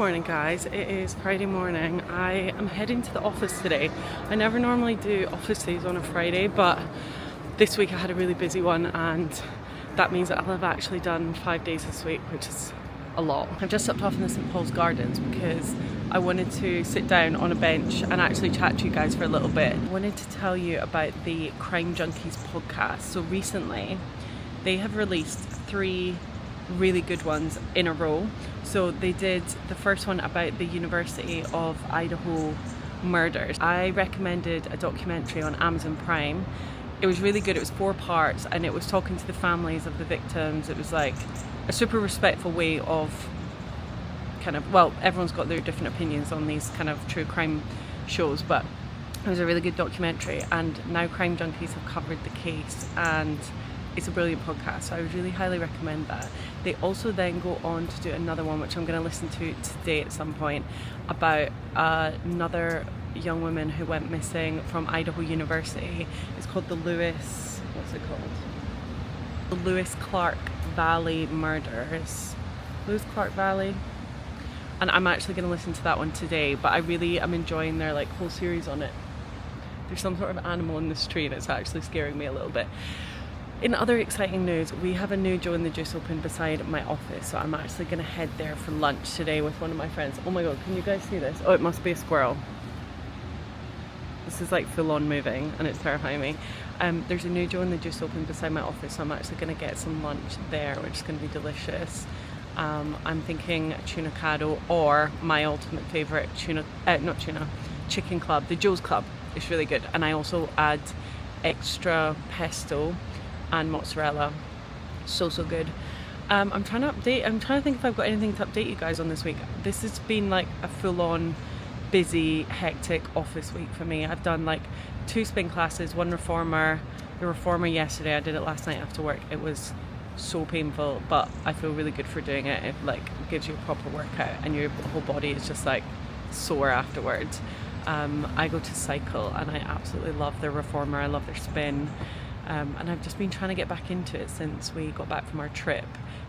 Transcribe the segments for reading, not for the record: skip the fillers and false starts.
morning guys, it is Friday morning. I am heading to the office today. I never normally do office days on a Friday, but this week I had a really busy one and that means that I'll have actually done 5 days this week, which is a lot. I've just stepped off in the St Paul's Gardens because I wanted to sit down on a bench and actually chat to you guys for a little bit. I wanted to tell you about the Crime Junkies podcast. So recently they have released 3 really good ones in a row. So they did the first one about the University of Idaho murders. I recommended a documentary on Amazon Prime. It was really good. It was 4 parts and it was talking to the families of the victims. It was like a super respectful way of everyone's got their different opinions on these kind of true crime shows, but it was a really good documentary, and now Crime Junkies have covered the case and it's a brilliant podcast, so I would really highly recommend that. They also then go on to do another one, which I'm going to listen to today at some point, about another young woman who went missing from Idaho University. It's called the Lewis Clark Valley Murders. Lewis Clark Valley. And I'm actually going to listen to that one today, but I really am enjoying their whole series on it. There's some sort of animal in this tree and it's actually scaring me a little bit. In other exciting news, we have a new Joe and the Juice open beside my office, so I'm actually going to head there for lunch today with one of my friends. Oh my god, can you guys see this? Oh, it must be a squirrel. This is full on moving and it's terrifying me. There's a new Joe and the Juice open beside my office, so I'm actually going to get some lunch there, which is going to be delicious. I'm thinking tuna cado or my ultimate favourite chicken club, the Joe's Club. It's really good, and I also add extra pesto and mozzarella. So good. I'm trying to think if I've got anything to update you guys on this week. This has been a full-on busy, hectic office week for me. I've done 2 spin classes, 1 reformer. The reformer yesterday, I did it last night after work. It was so painful, but I feel really good for doing it. It gives you a proper workout and your whole body is just sore afterwards. I go to cycle and I absolutely love their reformer. I love their spin, and I've just been trying to get back into it since we got back from our trip.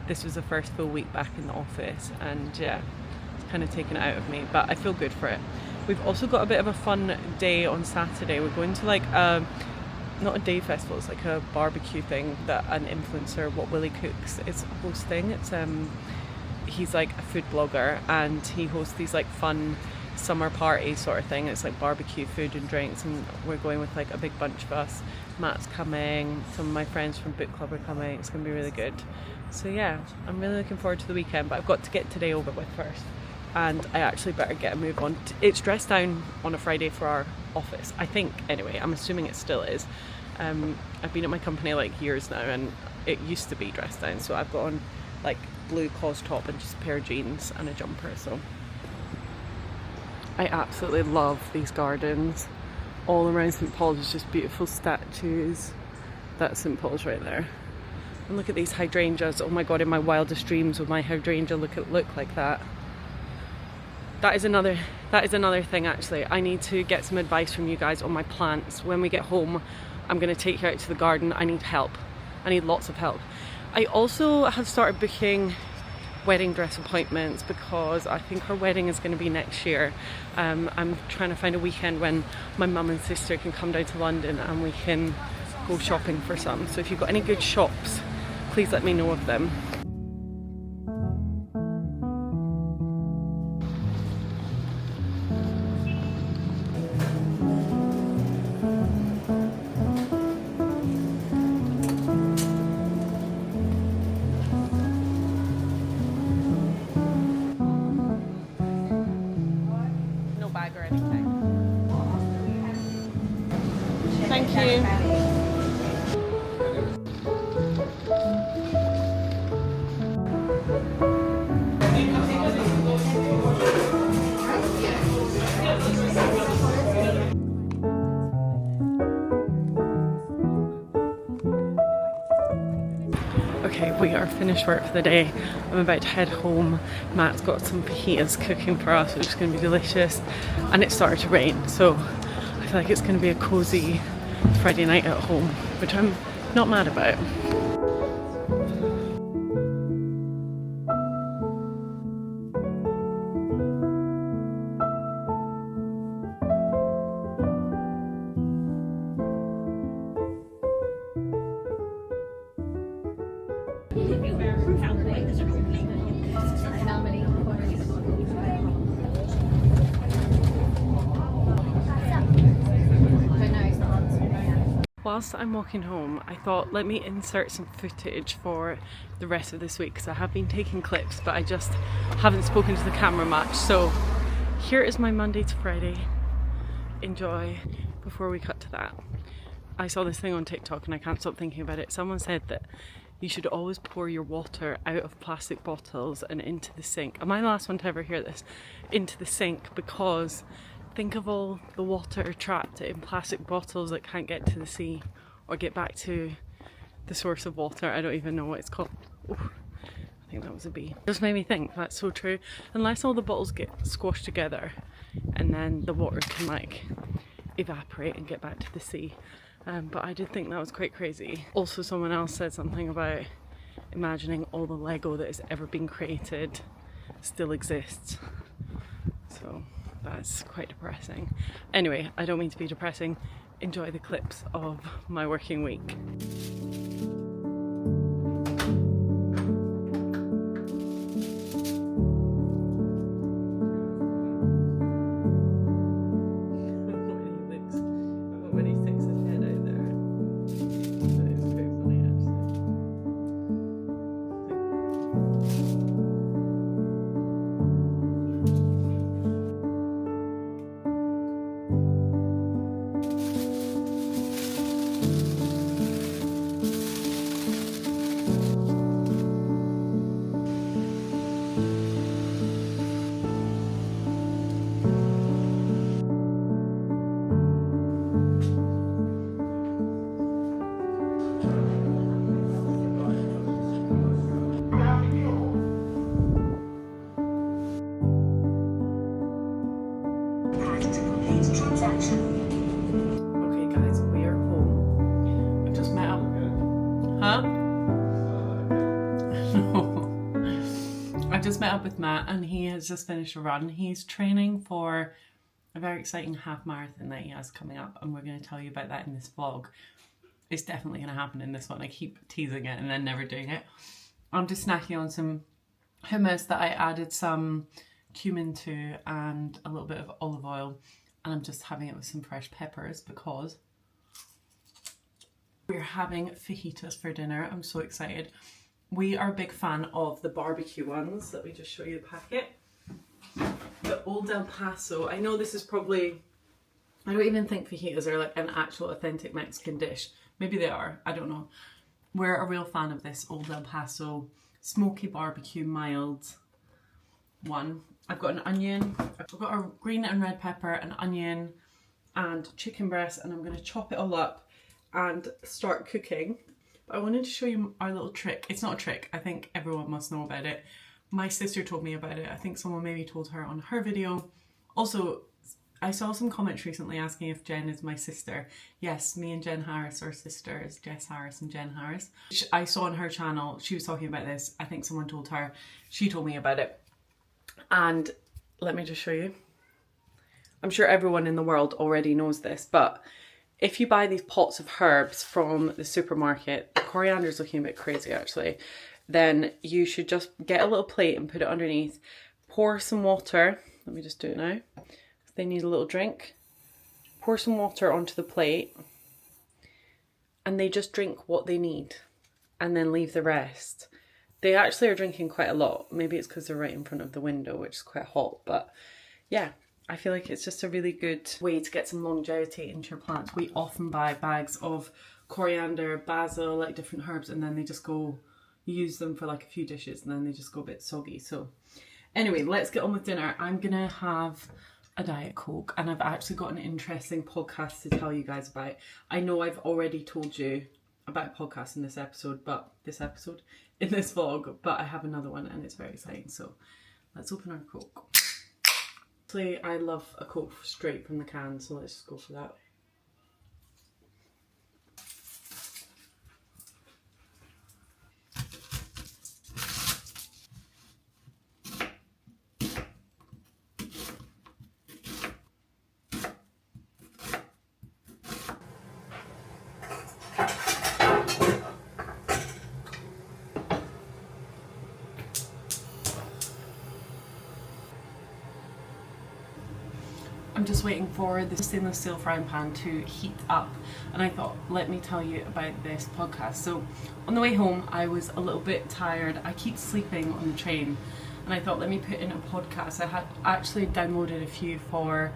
This was the first full week back in the office, and yeah, it's kind of taken it out of me, but I feel good for it. We've also got a bit of a fun day on Saturday. We're going to not a day festival, it's a barbecue thing that an influencer, What Willie Cooks, is hosting. It's he's a food blogger and he hosts these fun summer party sort of thing. It's barbecue food and drinks, and we're going with a big bunch of us. Matt's coming, some of my friends from book club are coming. It's gonna be really good. So yeah, I'm really looking forward to the weekend, but I've got to get today over with first, and I actually better get a move on. It's dressed down on a Friday for our office, I think. Anyway, I'm assuming it still is. I've been at my company years now, and it used to be dressed down, so I've got on blue cos top and just a pair of jeans and a jumper. So I absolutely love these gardens. All around St Paul's is just beautiful statues. That's St Paul's right there. And look at these hydrangeas. Oh my god, in my wildest dreams would my hydrangea look like that. That is another thing actually. I need to get some advice from you guys on my plants. When we get home, I'm going to take you out to the garden. I need help. I need lots of help. I also have started booking wedding dress appointments because I think her wedding is going to be next year. I'm trying to find a weekend when my mum and sister can come down to London and we can go shopping for some. So if you've got any good shops, please let me know of them. Or anything. Thank you. Okay, we are finished work for the day. I'm about to head home. Matt's got some fajitas cooking for us, which is going to be delicious. And it started to rain, so I feel like it's going to be a cozy Friday night at home, which I'm not mad about. whilst I'm walking home, I thought let me insert some footage for the rest of this week, because I have been taking clips but I just haven't spoken to the camera much. So here is my Monday to Friday. Enjoy before we cut to that. I saw this thing on TikTok and I can't stop thinking about it. Someone said that you should always pour your water out of plastic bottles and into the sink. Am I the last one to ever hear this? Into the sink, because think of all the water trapped in plastic bottles that can't get to the sea or get back to the source of water. I don't even know what it's called. Ooh, I think that was a bee. Just made me think that's so true. Unless all the bottles get squashed together and then the water can like evaporate and get back to the sea. But I did think that was quite crazy. Also, someone else said something about imagining all the Lego that has ever been created still exists. So that's quite depressing. Anyway, I don't mean to be depressing. Enjoy the clips of my working week. Okay guys, we are home. I just met up. Huh? No. I just met up with Matt and he has just finished a run. He's training for a very exciting half marathon that he has coming up, and we're going to tell you about that in this vlog. It's definitely going to happen in this one. I keep teasing it and then never doing it. I'm just snacking on some hummus that I added some cumin to and a little bit of olive oil. And I'm just having it with some fresh peppers because we're having fajitas for dinner. I'm so excited. We are a big fan of the barbecue ones. Let me just show you the packet. The Old El Paso. I know this is probably, I don't even think fajitas are like an actual authentic Mexican dish. Maybe they are, I don't know. We're a real fan of this Old El Paso smoky barbecue mild one. I've got an onion, I've got a green and red pepper, an onion and chicken breast, and I'm going to chop it all up and start cooking. But I wanted to show you our little trick. It's not a trick, I think everyone must know about it. My sister told me about it. I think someone maybe told her on her video. Also, I saw some comments recently asking if Jen is my sister. Yes, me and Jen Harris are sisters, Jess Harris and Jen Harris. I saw on her channel, she was talking about this. I think someone told her, she told me about it. And let me just show you. I'm sure everyone in the world already knows this, but if you buy these pots of herbs from the supermarket, the coriander's looking a bit crazy actually, then you should just get a little plate and put it underneath, pour some water, let me just do it now, they need a little drink, pour some water onto the plate, and they just drink what they need and then leave the rest. They actually are drinking quite a lot. Maybe it's because they're right in front of the window, which is quite hot. But yeah, I feel like it's just a really good way to get some longevity into your plants. We often buy bags of coriander, basil, like different herbs, and then they just go, you use them for like a few dishes and then they just go a bit soggy. So anyway, let's get on with dinner. I'm going to have a Diet Coke, and I've actually got an interesting podcast to tell you guys about. I know I've already told you about a podcast in this episode, in this vlog, but I have another one and it's very exciting. So let's open our Coke. Actually, I love a Coke straight from the can, so let's just go for that. I'm just waiting for the stainless steel frying pan to heat up, and I thought, let me tell you about this podcast. So on the way home I was a little bit tired. I keep sleeping on the train, and I thought, let me put in a podcast. I had actually downloaded a few for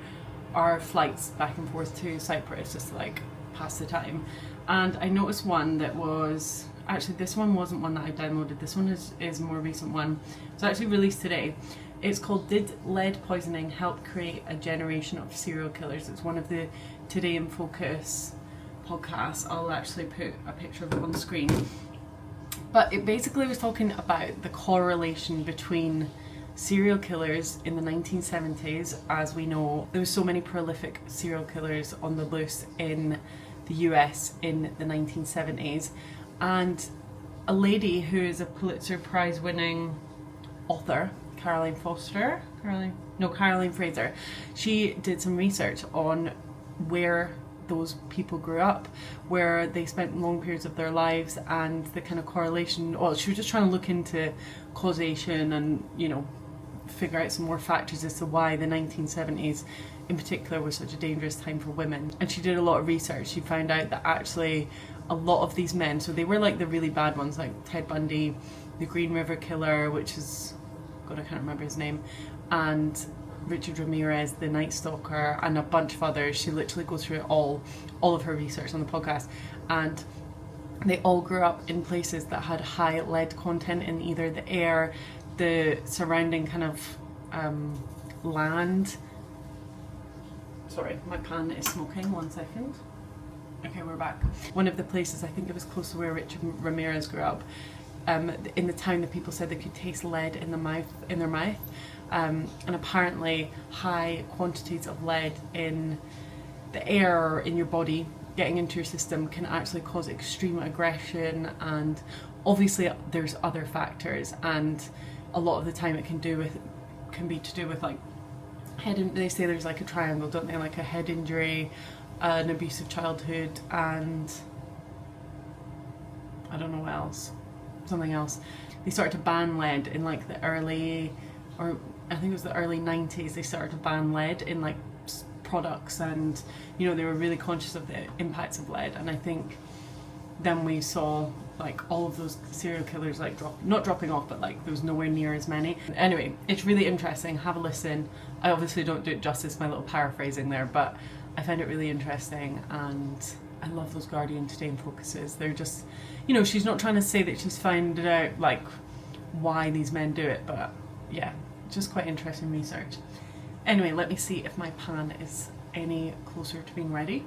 our flights back and forth to Cyprus, just to like pass the time, and I noticed one that was actually, this one wasn't one that I downloaded, this one is a more recent one. It's actually released today. It's called Did Lead Poisoning Help Create a Generation of Serial Killers? It's one of the Today in Focus podcasts. I'll actually put a picture of it on screen. But it basically was talking about the correlation between serial killers in the 1970s. As we know, there were so many prolific serial killers on the loose in the US in the 1970s. And a lady who is a Pulitzer Prize winning author, Caroline Fraser, she did some research on where those people grew up, where they spent long periods of their lives, and the kind of correlation. Well, she was just trying to look into causation and, you know, figure out some more factors as to why the 1970s in particular was such a dangerous time for women. And she did a lot of research. She found out that actually a lot of these men, so they were like the really bad ones, like Ted Bundy, the Green River Killer, which is, God, I can't remember his name, and Richard Ramirez, the Night Stalker, and a bunch of others. She literally goes through all of her research on the podcast, and they all grew up in places that had high lead content in either the air, the surrounding kind of land. Sorry, my pan is smoking, 1 second. Okay, we're back. One of the places, I think it was close to where Richard Ramirez grew up, in the town, that people said they could taste lead in their mouth, and apparently high quantities of lead in the air or in your body getting into your system can actually cause extreme aggression, and obviously there's other factors, and a lot of the time it can be to do with like they say there's like a triangle, don't they, like a head injury, an abusive childhood, and I don't know what else, something else. They started to ban lead in like the early, or I think it was the early 90s, they started to ban lead in like products, and you know, they were really conscious of the impacts of lead. And I think then we saw like all of those serial killers like not dropping off, but like there was nowhere near as many. Anyway, it's really interesting, have a listen. I obviously don't do it justice, my little paraphrasing there, but I find it really interesting, and I love those Guardian Today in Focuses. They're just, you know, she's not trying to say that she's found out like why these men do it, but yeah, just quite interesting research. Anyway, let me see if my pan is any closer to being ready.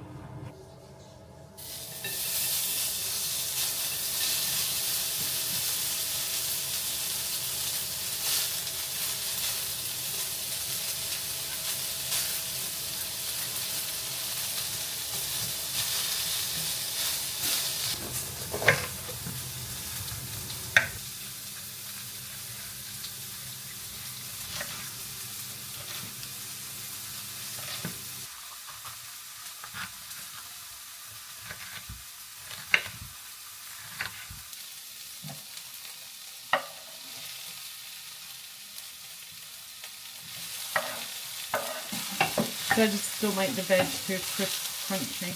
I just don't like the veg too crunchy.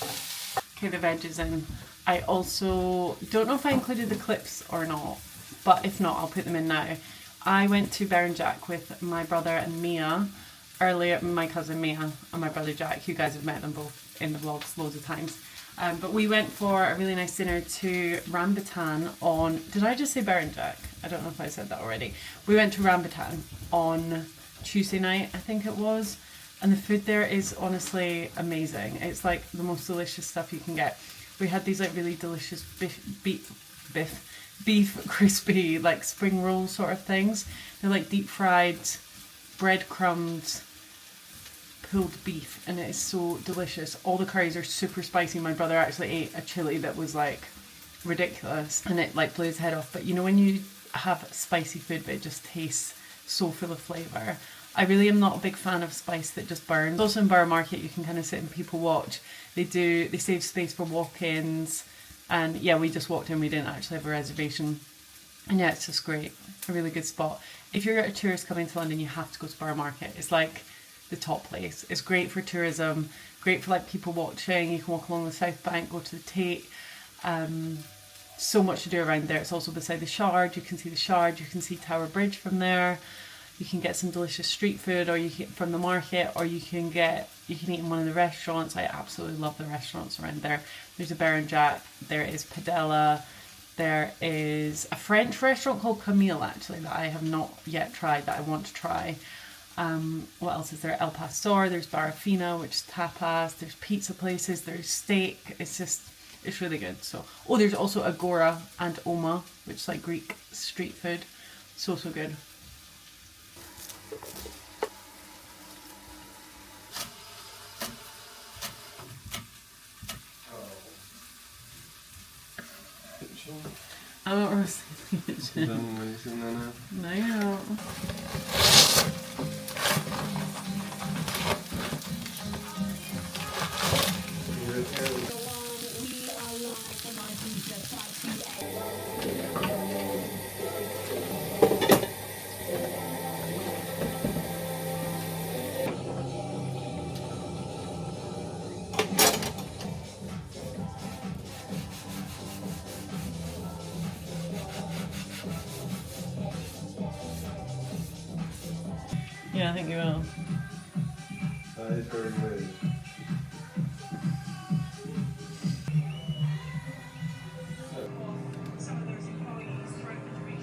Okay, the veg is in. I also don't know if I included the clips or not, but if not, I'll put them in now. I went to Bear and Jack with my brother and Mia earlier, my cousin Mia and my brother Jack. You guys have met them both in the vlogs loads of times. But we went for a really nice dinner to Rambutan on, did I just say Bear and Jack? I don't know if I said that already. We went to Rambutan on Tuesday night, I think it was. And the food there is honestly amazing. It's like the most delicious stuff you can get. We had these like really delicious beef crispy like spring roll sort of things. They're like deep fried, breadcrumbed, pulled beef, and it is so delicious. All the curries are super spicy. My brother actually ate a chili that was like ridiculous, and it like blew his head off. But you know, when you have spicy food but it just tastes so full of flavour. I really am not a big fan of spice that just burns. Also in Borough Market you can kind of sit and people watch. They save space for walk-ins, and yeah, we just walked in, we didn't actually have a reservation. And yeah, it's just great, a really good spot. If you're a tourist coming to London, you have to go to Borough Market. It's like the top place. It's great for tourism, great for like people watching. You can walk along the South Bank, go to the Tate. So much to do around there. It's also beside the Shard. You can see the Shard, you can see Tower Bridge from there. You can get some delicious street food, or you can from the market, or you can eat in one of the restaurants. I absolutely love the restaurants around there. There's a Bear and Jack, there is Padella, there is a French restaurant called Camille actually that I have not yet tried that I want to try. What else is there? El Pastor, there's Barafina, which is tapas, there's pizza places, there's steak. It's really good. So, there's also Agora and Oma, which is like Greek street food. So good. I'm not roasting the kitchen. No, you're not. Yeah, I think you will. That is very weird.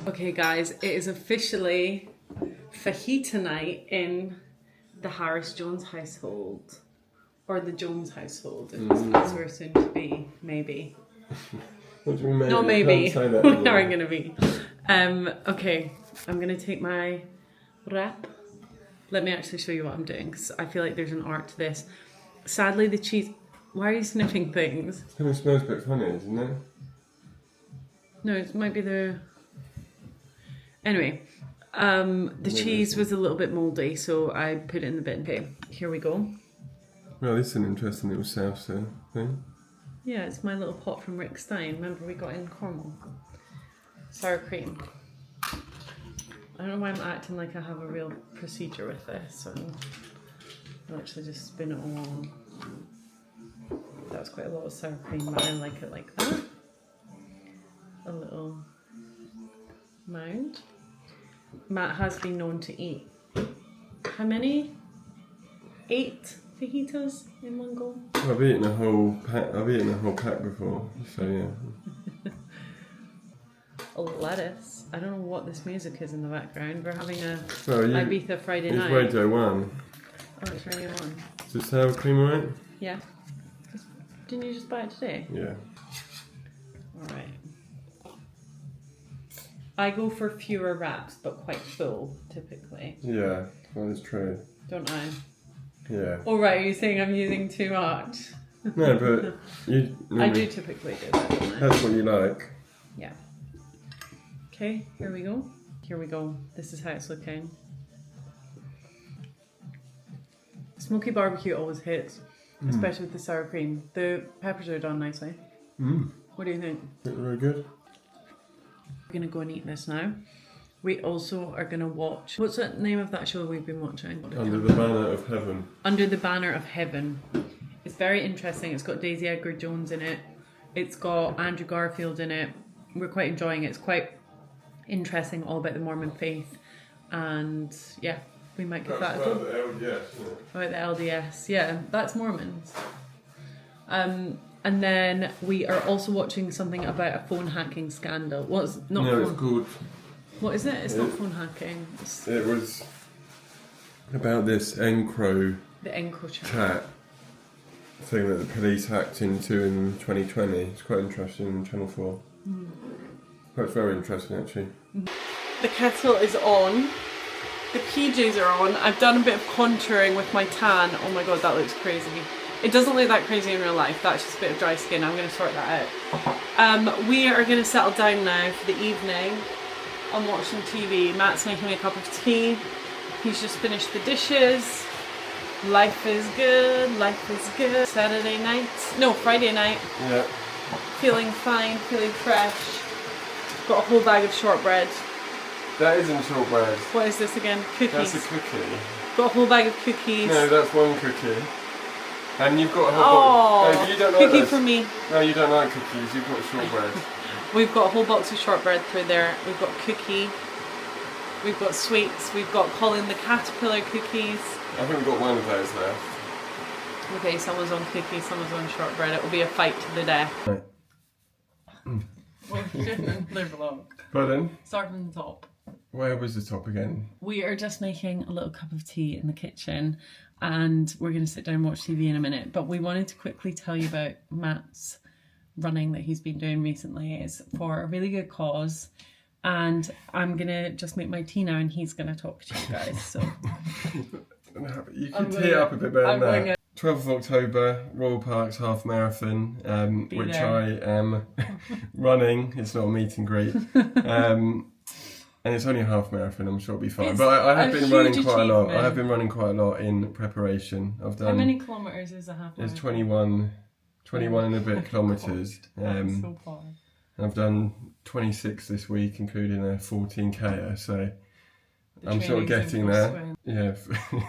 Okay guys, it is officially fajita night in the Harris Jones household. Or the Jones household, as we're soon to be, maybe. What do you mean maybe? No, maybe. You can't say that We anymore. are going to be. Okay, I'm going to take my wrap. Let me actually show you what I'm doing, because I feel like there's an art to this. Sadly, the cheese... Why are you sniffing things? It smells a bit funny, isn't it? No, it might be the... Anyway, the cheese was a little bit mouldy, so I put it in the bin. Okay, here we go. Well, this is an interesting little South thing. Yeah, it's my little pot from Rick Stein. Remember we got in Cornwall? Sour cream. I don't know why I'm acting like I have a real procedure with this. I'll actually just spin it all on. That was quite a lot of sour cream, but I like it like that. A little mound. Matt has been known to eat how many? 8 fajitas in one go? I've eaten a whole pack before, so yeah. A lettuce. I don't know what this music is in the background. We're having a Well, Ibiza Friday night. It's Radio 1. Oh, it's Radio 1. Is it sour cream, right? Yeah. Didn't you just buy it today? Yeah. Alright. I go for fewer wraps, but quite full, typically. Yeah, that is true. Don't I? Yeah. Alright, are you saying I'm using too much? No, but you... I do typically do that, don't I? That's what you like. Yeah. Okay, here we go. Here we go. This is how it's looking. Smoky barbecue always hits, especially with the sour cream. The peppers are done nicely. What do you think? Very good. We're going to go and eat this now. We also are going to watch... What's the name of that show we've been watching? Under the Banner of Heaven. Under the Banner of Heaven. It's very interesting. It's got Daisy Edgar-Jones in it. It's got Andrew Garfield in it. We're quite enjoying it. It's quite interesting, all about the Mormon faith. And yeah, we might give that a go. About the LDS, isn't it? About the LDS. Yeah, that's Mormons. And then we are also watching something about a phone hacking scandal. What's not No, phone? it's called... What is it? It's not phone hacking. It's It was about this Encro the Encro chat. chat thing that the police hacked into in 2020. It's quite interesting on Channel 4. Quite very interesting, actually. The kettle is on. The PJs are on. I've done a bit of contouring with my tan. Oh my god, that looks crazy. It doesn't look that crazy in real life. That's just a bit of dry skin. I'm going to sort that out. We are going to settle down now for the evening. I'm watching TV. Matt's making me a cup of tea. He's just finished the dishes. Life is good. Life is good. Saturday night. No, Friday night. Yeah. Feeling fine. Feeling fresh. Got a whole bag of shortbread. That isn't shortbread. What is this again? Cookies. That's a cookie. Got a whole bag of cookies. No, that's one cookie. And you've got a whole Oh, box. No, you don't like cookie this. for me. No, you don't like cookies. You've got shortbread. We've got a whole box of shortbread through there. We've got cookie. We've got sweets. We've got Colin the Caterpillar cookies. I think we've got one of those left. Okay, someone's on cookies, someone's on shortbread. It will be a fight to the death. Right. Well, shouldn't live long. Pardon? Start from the top. Where was the top again? We are just making a little cup of tea in the kitchen and we're going to sit down and watch TV in a minute. But we wanted to quickly tell you about Matt's running that he's been doing recently. It's for a really good cause. And I'm going to just make my tea now and he's going to talk to you guys. So You can tee it up a bit better than that. 12th of October, Royal Parks Half Marathon, which there. I am running. It's not a meet and greet. And it's only a half marathon, I'm sure it'll be fine. It's but I have been running huge quite a lot. I achievement. have been running quite a lot in preparation. I've done. how many kilometres is a half It's marathon? 21 and a bit kilometres. That's so far. I've done 26 this week, including a 14k. So The I'm sort of training's in getting full there. swing. Yeah,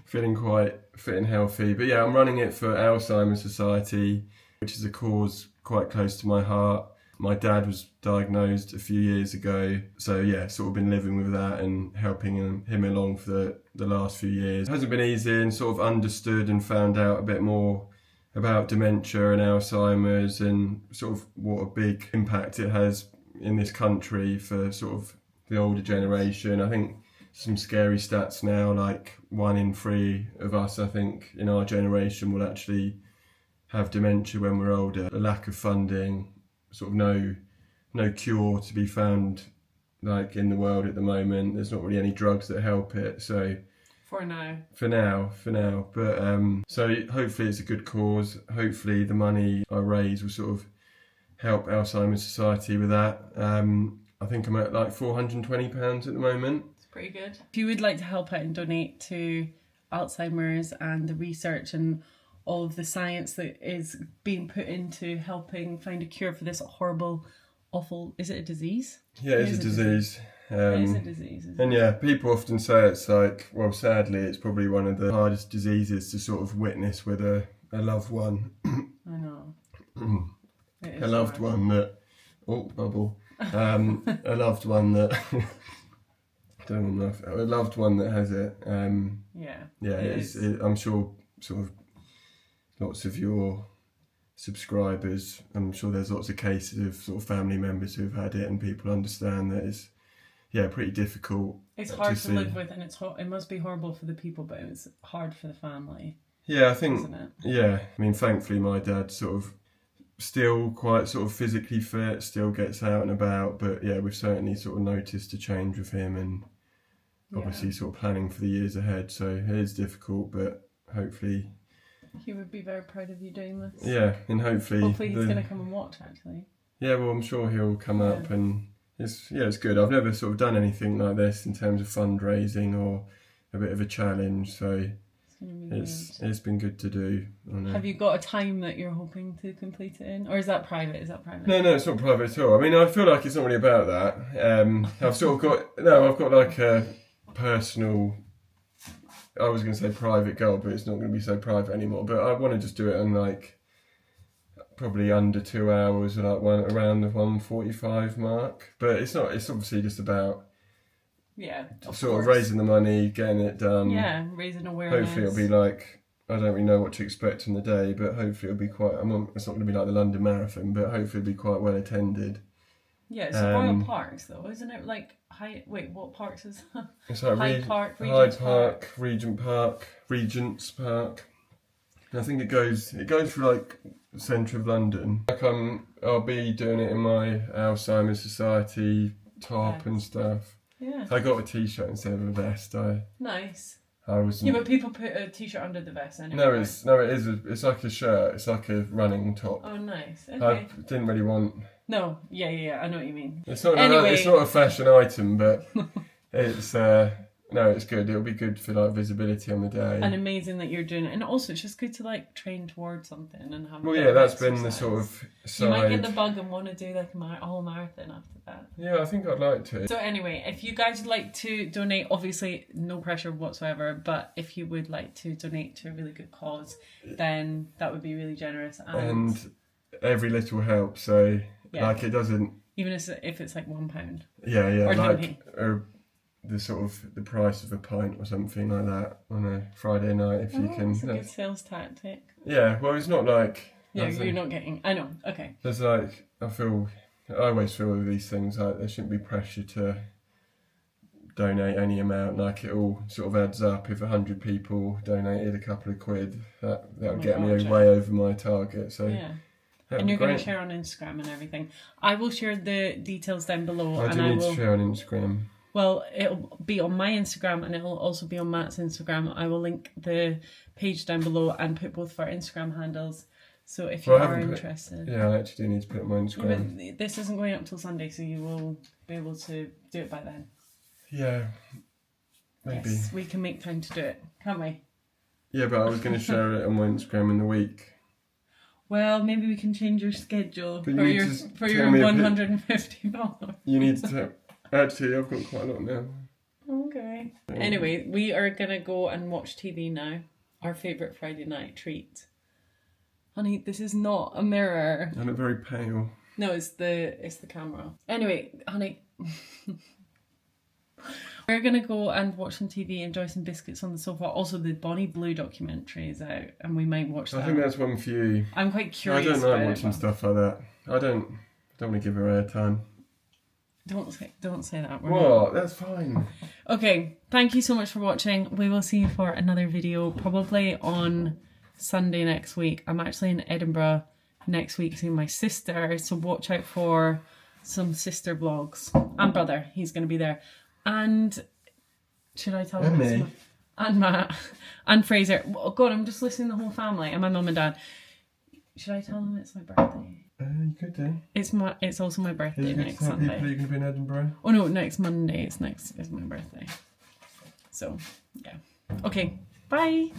feeling quite fit and healthy. But yeah, I'm running it for Alzheimer Society, which is a cause quite close to my heart. My dad was diagnosed a few years ago, so yeah, sort of been living with that and helping him along for the last few years. It hasn't been easy, and sort of understood and found out a bit more about dementia and Alzheimer's and sort of what a big impact it has in this country for sort of the older generation. I think some scary stats now, like 1 in 3 of us, I think, in our generation will actually have dementia when we're older. A lack of funding, sort of no cure to be found like in the world at the moment. There's not really any drugs that help it, so For now. for now. But so hopefully it's a good cause. Hopefully the money I raise will sort of help Alzheimer's Society with that. I think I'm at like £420 at the moment. It's pretty good. If you would like to help out and donate to Alzheimer's and the research and all of the science that is being put into helping find a cure for this horrible, awful... Is it a disease? Yeah, it's a disease. It is a disease, isn't And it? yeah, people often say it's like, well, sadly, it's probably one of the hardest diseases to sort of witness with a loved one. I know. It is A loved hard. one that... Oh, bubble. A loved one that... don't know enough. A loved one that has it. Yeah. Yeah, I'm sure sort of lots of your subscribers, I'm sure there's lots of cases of sort of family members who've had it, and people understand that it's pretty difficult. It's hard to see. live with, and it must be horrible for the people, but it's hard for the family, Yeah, I think, isn't it? yeah, I mean, thankfully my dad sort of still quite sort of physically fit, still gets out and about, but yeah, we've certainly sort of noticed a change with him, and obviously sort of planning for the years ahead, so it is difficult, but hopefully... He would be very proud of you doing this. Yeah, and hopefully Hopefully he's going to come and watch, actually. Yeah, well, I'm sure he'll come up, and it's good. I've never sort of done anything like this in terms of fundraising or a bit of a challenge, so it's been good to do. Have you got a time that you're hoping to complete it in, or is that private? No, it's not private at all. I mean, I feel like it's not really about that. I've sort of got like a personal... I was going to say private goal, but it's not going to be so private anymore. But I want to just do it in like probably under 2 hours, or like around the 1:45 mark. But it's not. It's obviously just about sort of raising the money, getting it done. Yeah, raising awareness. Hopefully it'll be like, I don't really know what to expect in the day, but hopefully it'll be quite. It's not going to be like the London Marathon, but hopefully it'll be quite well attended. Yeah, it's Royal Parks though, isn't it? Like what parks is that? It's like Hyde Park, Regent's Park. And I think it goes through like the centre of London. Like I'll be doing it in my Alzheimer's Society top and stuff. Yeah. I got a t-shirt instead of a vest. Nice. I was. Yeah, but people put a t-shirt under the vest anyway. No, it's like a shirt. It's like a running top. Oh, nice. Okay. I didn't really want. No, yeah, I know what you mean. It's not. Anyway. It's not a fashion item, but it's. No, it's good. It'll be good for like visibility on the day. And amazing that you're doing it. And also it's just good to like train towards something and have Well, yeah, that's been the sort of side. You might get the bug and want to do like a whole marathon after that. Yeah, I think I'd like to. So anyway, if you guys would like to donate, obviously no pressure whatsoever, but if you would like to donate to a really good cause, then that would be really generous. And every little helps, so like it doesn't... Even if it's like £1. Yeah, or like the sort of the price of a pint or something like that on a Friday night, if you can. That's a good sales tactic. Yeah, well, it's not like... Yeah, you're not getting... I know, okay. There's like, I always feel with these things like there shouldn't be pressure to donate any amount. Like it all sort of adds up. If 100 people donated a couple of quid, that would get me way over my target. So yeah. And you're going to share on Instagram and everything. I will share the details down below. I need to share on Instagram. Well, it'll be on my Instagram and it'll also be on Matt's Instagram. I will link the page down below and put both of our Instagram handles. So if you are interested. I actually do need to put it on my Instagram. Yeah, but this isn't going up till Sunday, so you will be able to do it by then. Yeah, maybe. Yes, we can make time to do it, can't we? Yeah, but I was going to share it on my Instagram in the week. Well, maybe we can change your schedule for your 150 followers. You need to... Actually, I've got quite a lot now. Okay. Anyway, we are going to go and watch TV now. Our favourite Friday night treat. Honey, this is not a mirror. I look very pale. No, it's the camera. Anyway, honey... We're going to go and watch some TV, enjoy some biscuits on the sofa. Also, the Bonnie Blue documentary is out and we might watch that. I think that's one for you. I'm quite curious. I don't like watching stuff like that. I don't want to give her airtime. Don't say that. What? That's fine. Okay, thank you so much for watching. We will see you for another video, probably on Sunday next week. I'm actually in Edinburgh next week seeing my sister, so watch out for some sister vlogs. And brother, he's going to be there. And should I tell them? Me. And Matt. And Fraser. Oh God, I'm just listing the whole family. And my mum and dad. Should I tell them it's my birthday? You could do. It's also my birthday next Sunday. People are you going to be in Edinburgh? Oh no, next Monday. It's my birthday. So, yeah. Okay, bye.